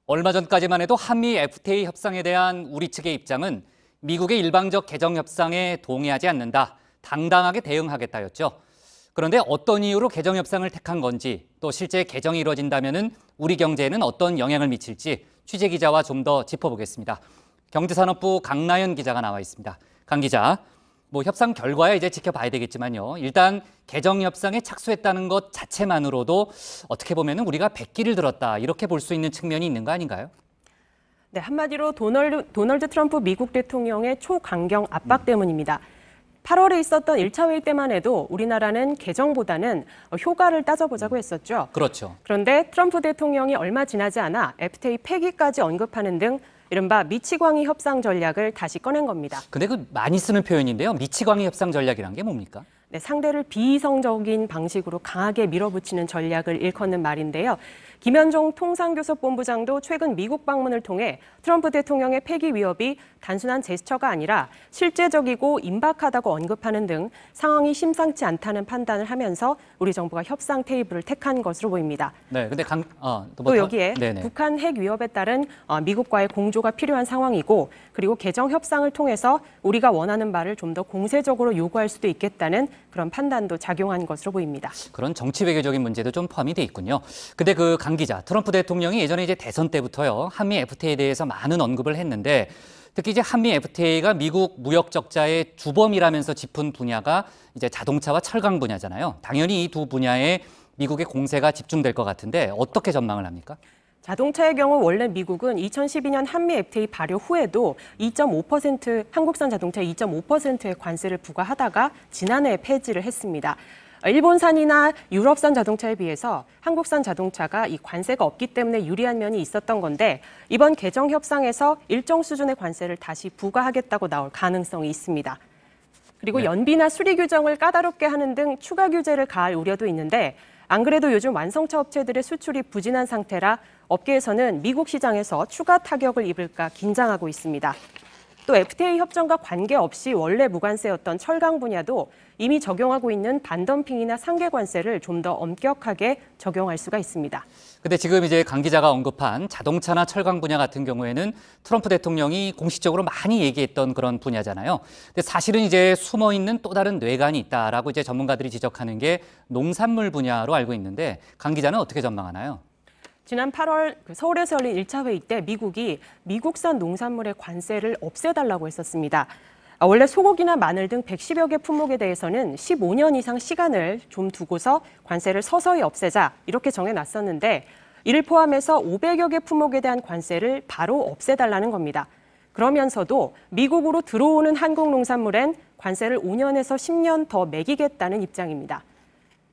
얼마 전까지만 해도 한미 FTA 협상에 대한 우리 측의 입장은 미국의 일방적 개정 협상에 동의하지 않는다, 당당하게 대응하겠다였죠. 그런데 어떤 이유로 개정 협상을 택한 건지, 또 실제 개정이 이루어진다면 우리 경제에는 어떤 영향을 미칠지 취재 기자와 좀 더 짚어보겠습니다. 경제산업부 강나현 기자가 나와 있습니다. 강 기자, 협상 결과야 이제 지켜봐야 되겠지만요. 일단 개정 협상에 착수했다는 것 자체만으로도 어떻게 보면 우리가 백기를 들었다, 이렇게 볼 수 있는 측면이 있는 거 아닌가요? 네, 한마디로 도널드 트럼프 미국 대통령의 초강경 압박 때문입니다. 8월에 있었던 1차 회의 때만 해도 우리나라는 개정보다는 효과를 따져보자고 했었죠. 그렇죠. 그런데 트럼프 대통령이 얼마 지나지 않아 FTA 폐기까지 언급하는 등 이른바 미치광이 협상 전략을 다시 꺼낸 겁니다. 근데 많이 쓰는 표현인데요. 미치광이 협상 전략이란 게 뭡니까? 네, 상대를 비이성적인 방식으로 강하게 밀어붙이는 전략을 일컫는 말인데요. 김현종 통상교섭본부장도 최근 미국 방문을 통해 트럼프 대통령의 폐기 위협이 단순한 제스처가 아니라 실제적이고 임박하다고 언급하는 등 상황이 심상치 않다는 판단을 하면서 우리 정부가 협상 테이블을 택한 것으로 보입니다. 네, 근데 또 여기에 네네. 북한 핵 위협에 따른 미국과의 공조가 필요한 상황이고, 그리고 개정 협상을 통해서 우리가 원하는 바를 좀 더 공세적으로 요구할 수도 있겠다는 그런 판단도 작용한 것으로 보입니다. 그런 정치 외교적인 문제도 좀 포함이 돼 있군요. 근데 강 기자, 트럼프 대통령이 예전에 이제 대선 때부터요, 한미 FTA에 대해서 많은 언급을 했는데, 특히 이제 한미 FTA가 미국 무역 적자의 주범이라면서 짚은 분야가 이제 자동차와 철강 분야잖아요. 당연히 이 두 분야에 미국의 공세가 집중될 것 같은데 어떻게 전망을 합니까? 자동차의 경우 원래 미국은 2012년 한미 FTA 발효 후에도 2.5% 한국산 자동차에 2.5%의 관세를 부과하다가 지난해 폐지를 했습니다. 일본산이나 유럽산 자동차에 비해서 한국산 자동차가 이 관세가 없기 때문에 유리한 면이 있었던 건데, 이번 개정 협상에서 일정 수준의 관세를 다시 부과하겠다고 나올 가능성이 있습니다. 그리고 연비나 수리 규정을 까다롭게 하는 등 추가 규제를 가할 우려도 있는데, 안 그래도 요즘 완성차 업체들의 수출이 부진한 상태라 업계에서는 미국 시장에서 추가 타격을 입을까 긴장하고 있습니다. 또 FTA 협정과 관계없이 원래 무관세였던 철강 분야도 이미 적용하고 있는 반덤핑이나 상계 관세를 좀 더 엄격하게 적용할 수가 있습니다. 근데 지금 이제 강 기자가 언급한 자동차나 철강 분야 같은 경우에는 트럼프 대통령이 공식적으로 많이 얘기했던 그런 분야잖아요. 근데 사실은 이제 숨어 있는 또 다른 뇌관이 있다라고 이제 전문가들이 지적하는 게 농산물 분야로 알고 있는데, 강 기자는 어떻게 전망하나요? 지난 8월 서울에서 열린 1차 회의 때 미국이 미국산 농산물의 관세를 없애달라고 했었습니다. 원래 소고기나 마늘 등 110여 개 품목에 대해서는 15년 이상 시간을 좀 두고서 관세를 서서히 없애자, 이렇게 정해놨었는데, 이를 포함해서 500여 개 품목에 대한 관세를 바로 없애달라는 겁니다. 그러면서도 미국으로 들어오는 한국 농산물엔 관세를 5년에서 10년 더 매기겠다는 입장입니다.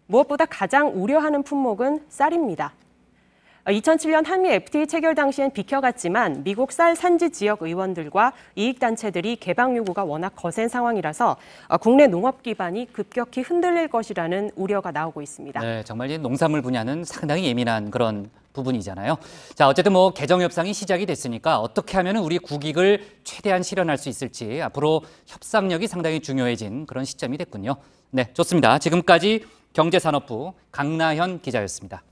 무엇보다 가장 우려하는 품목은 쌀입니다. 2007년 한미 FTA 체결 당시엔 비켜갔지만 미국 쌀 산지 지역 의원들과 이익단체들이 개방 요구가 워낙 거센 상황이라서 국내 농업 기반이 급격히 흔들릴 것이라는 우려가 나오고 있습니다. 네, 정말 이 농산물 분야는 상당히 예민한 그런 부분이잖아요. 자, 어쨌든 개정 협상이 시작이 됐으니까 어떻게 하면 우리 국익을 최대한 실현할 수 있을지 앞으로 협상력이 상당히 중요해진 그런 시점이 됐군요. 네, 좋습니다. 지금까지 경제산업부 강나현 기자였습니다.